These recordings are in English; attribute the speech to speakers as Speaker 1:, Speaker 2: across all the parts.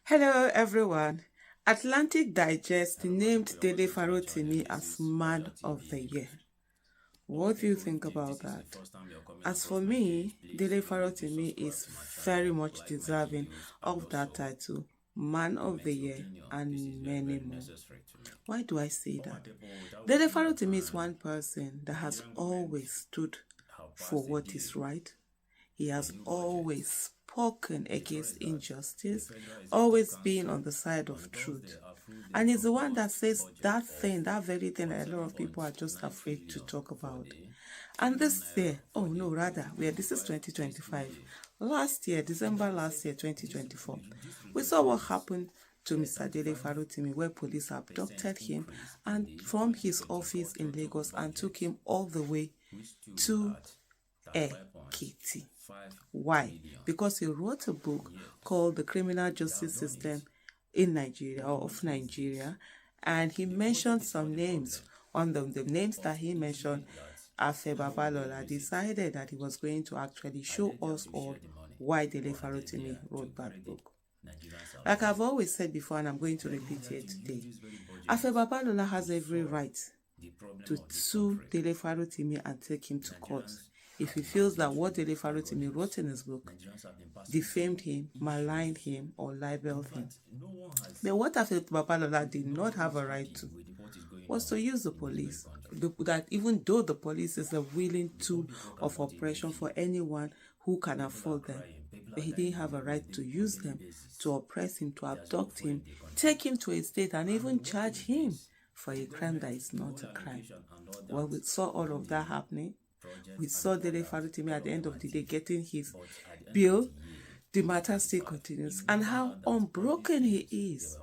Speaker 1: Hello everyone. Atlantic Digest named Dele FAROTIMI as Man of the Year. What do you think about that? As for me, Dele FAROTIMI is very much deserving of that title, Man of the Year, and many more. Why do I say that? Dele FAROTIMI is one person that has always stood for what is right. He has always spoken against injustice, always being on the side of truth. And he's the one that says that thing, that very thing that a lot of people are just afraid to talk about. And this year, this is 2025. Last year, December last year, 2024, we saw what happened to Mr. Dele FAROTIMI, where police abducted him and from his office in Lagos and took him all the way to Ekiti. Why? Because he wrote a book called The Criminal Justice System in Nigeria, or of Nigeria, and he mentioned some names. One of the names that he mentioned, Afe Babalola, decided that he was going to actually show us all why Dele FAROTIMI wrote that book. Like I've always said before, and I'm going to repeat it today, Afe Babalola has every right to sue Dele FAROTIMI and take him to court if he feels that what Dele FAROTIMI wrote in his book defamed him, maligned him, or libeled him. But what Afe Babalola did not have a right to was to use the police. That even though the police is a willing tool of oppression for anyone who can afford them, but he didn't have a right to use them to oppress him, to abduct him, take him to a state, and even charge him for a crime that is not a crime. Well, we saw all of that happening. We saw Dele FAROTIMI at the end of the day getting his bill. The matter still continues, and how unbroken he is,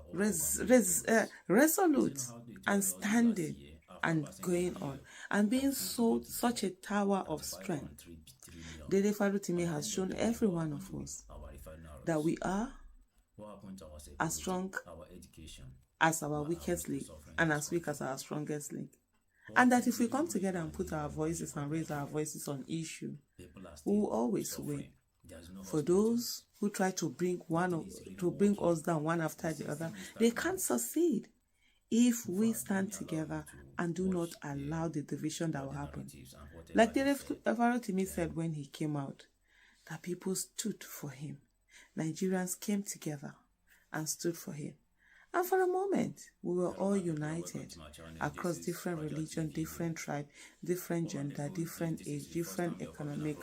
Speaker 1: resolute and standing and going on and being such a tower of strength. Dele FAROTIMI has shown every one of us that we are as strong as our weakest link and as weak as our strongest link. And that if we come together and put our voices and raise our voices on issue, we will always win. For those who try to bring us down one after the other, they can't succeed if we stand together and do not allow the division that will happen. Like Dele FAROTIMI said when he came out, that people stood for him. Nigerians came together and stood for him. And for a moment, we were all united across different religion, different tribe, different gender, different age, different economic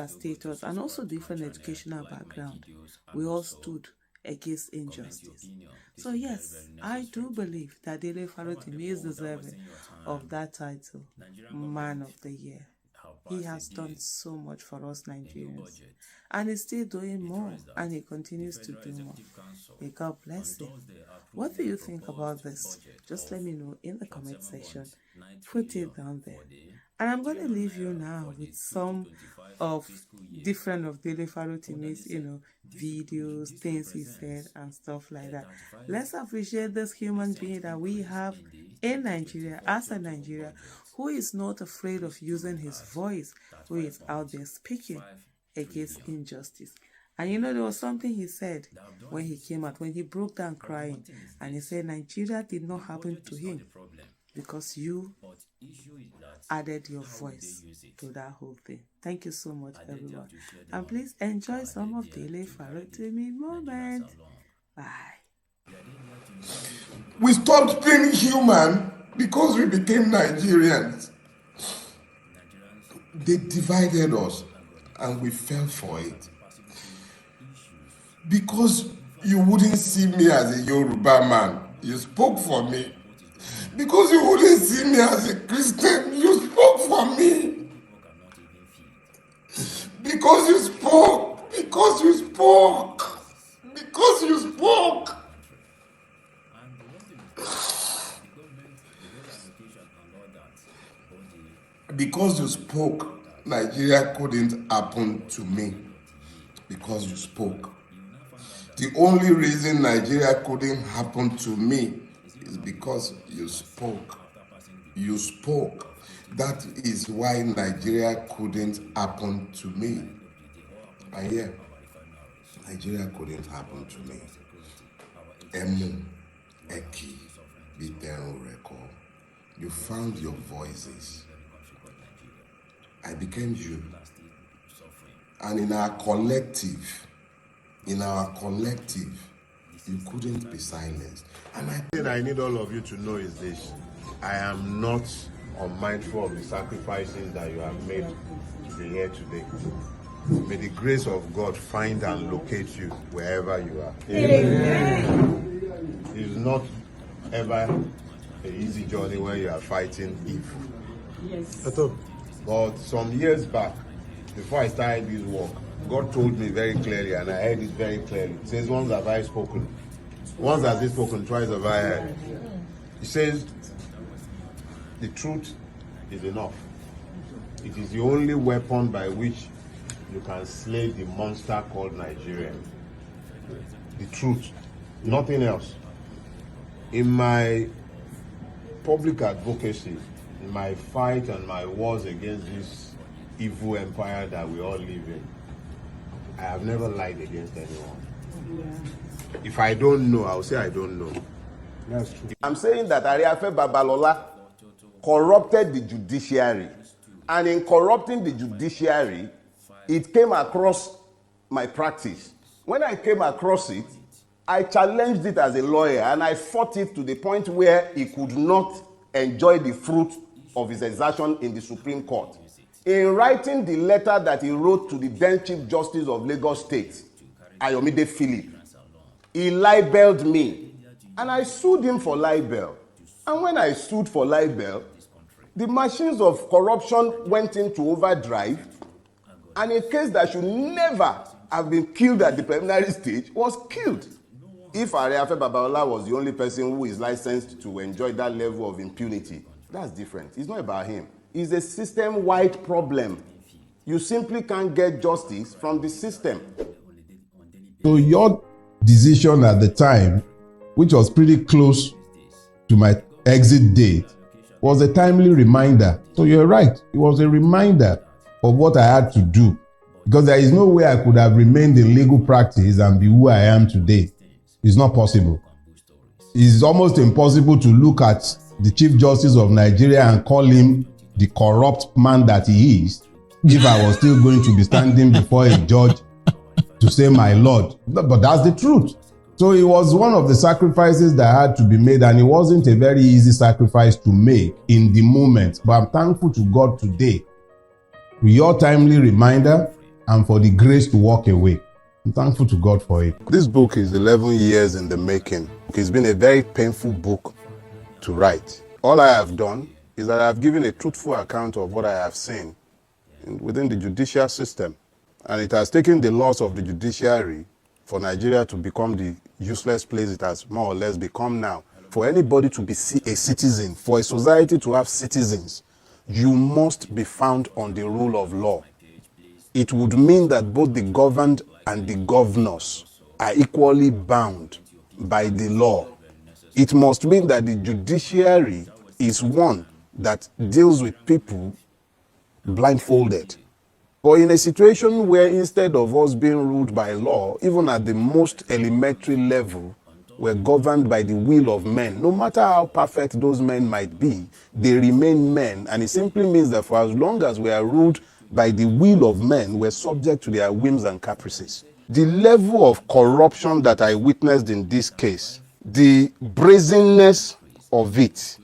Speaker 1: status, and also different educational background. We all stood against injustice. So yes, I do believe that Dele FAROTIMI is deserving of that title, Man of the Year. He has done so much for us Nigerians, and he's still doing more, and he continues to do more. May God bless him. What do you think about this? Just let me know in the comment section. Put it down there. And I'm going to leave you now with some of different of Dele FAROTIMI's, videos, things he said, and stuff like that. Let's appreciate this human being that we have in Nigeria, as a Nigeria, who is not afraid of using his voice, who is out there speaking against injustice. And there was something he said when he came out, when he broke down crying, and he said Nigeria did not happen to him because you added your voice to that whole thing. Thank you so much, everyone. And please enjoy some of Dele FAROTIMI moment. Bye.
Speaker 2: We stopped being human because we became Nigerians. They divided us and we fell for it. Because you wouldn't see me as a Yoruba man, you spoke for me. Because you wouldn't see me as a Christian, you spoke for me. Because you spoke. Because you spoke. Because you spoke. Because you spoke, Nigeria couldn't happen to me. Because you spoke. The only reason Nigeria couldn't happen to me is because you spoke. You spoke. That is why Nigeria couldn't happen to me. And yeah, Nigeria couldn't happen to me. Emu, Eki, Biterun Reko. You found your voices. I became you. And in our collective, you couldn't be silenced. And
Speaker 3: The thing I need all of you to know is this. I am not unmindful of the sacrifices that you have made to be here today. May the grace of God find and locate you wherever you are. Amen. It is not ever an easy journey when you are fighting evil.
Speaker 1: Yes.
Speaker 3: But some years back, before I started this work, God told me very clearly, and I heard it very clearly. He says, once have I spoken. Once has he spoken, twice have I heard. He says, the truth is enough. It is the only weapon by which you can slay the monster called Nigeria. The truth, nothing else. In my public advocacy, in my fight and my wars against this evil empire that we all live in, I have never lied against anyone. Yeah. If I don't know, I'll say I don't know. That's true. I'm saying that Ariafe Babalola corrupted the judiciary. And in corrupting the judiciary, it came across my practice. When I came across it, I challenged it as a lawyer and I fought it to the point where he could not enjoy the fruit of his exertion in the Supreme Court. In writing the letter that he wrote to the then Chief Justice of Lagos State, Ayomide Philip, he libeled me and I sued him for libel. And when I sued for libel, the machines of corruption went into overdrive, and a case that should never have been killed at the preliminary stage was killed. If Ariafe Babalola was the only person who is licensed to enjoy that level of impunity, that's different. It's not about him. It's a system-wide problem. You simply can't get justice from the system.
Speaker 4: So your decision at the time, which was pretty close to my exit date, was a timely reminder. So you're right. It was a reminder of what I had to do, because there is no way I could have remained in legal practice and be who I am today. It's not possible. It's almost impossible to look at the Chief Justice of Nigeria and call him the corrupt man that he is if I was still going to be standing before a judge to say, my Lord. But that's the truth. So it was one of the sacrifices that had to be made, and it wasn't a very easy sacrifice to make in the moment. But I'm thankful to God today for your timely reminder and for the grace to walk away. I'm thankful to God for it.
Speaker 3: This book is 11 years in the making. It's been a very painful book to write. All I have done is that I've given a truthful account of what I have seen within the judicial system. And it has taken the loss of the judiciary for Nigeria to become the useless place it has more or less become now. For anybody to be a citizen, for a society to have citizens, you must be found on the rule of law. It would mean that both the governed and the governors are equally bound by the law. It must mean that the judiciary is one that deals with people blindfolded. But in a situation where instead of us being ruled by law, even at the most elementary level, we're governed by the will of men, no matter how perfect those men might be, they remain men. And it simply means that for as long as we are ruled by the will of men, we're subject to their whims and caprices. The level of corruption that I witnessed in this case, the brazenness of it,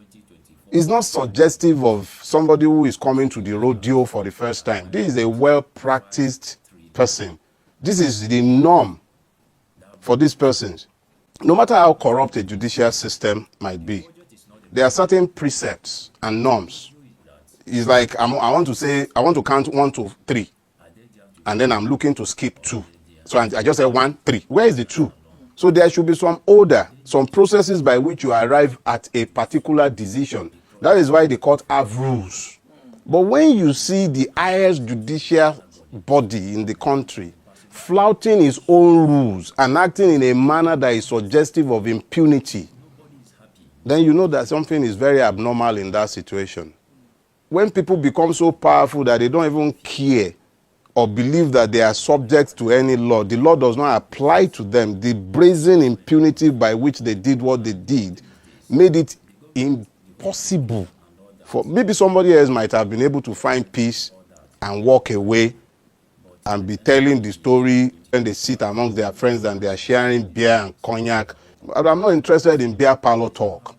Speaker 3: is not suggestive of somebody who is coming to the rodeo for the first time. This is a well-practiced person. This is the norm for these persons. No matter how corrupt a judicial system might be, there are certain precepts and norms. It's like I want to count 1 to 3, and then I'm looking to skip 2. So I just say 1, 3. Where is the 2? So there should be some order, some processes by which you arrive at a particular decision. That is why the court have rules. But when you see the highest judicial body in the country flouting its own rules and acting in a manner that is suggestive of impunity, then you know that something is very abnormal in that situation. When people become so powerful that they don't even care or believe that they are subject to any law. The law does not apply to them. The brazen impunity by which they did what they did made it impossible for maybe somebody else might have been able to find peace and walk away and be telling the story when they sit amongst their friends and they are sharing beer and cognac. But I'm not interested in beer parlor talk.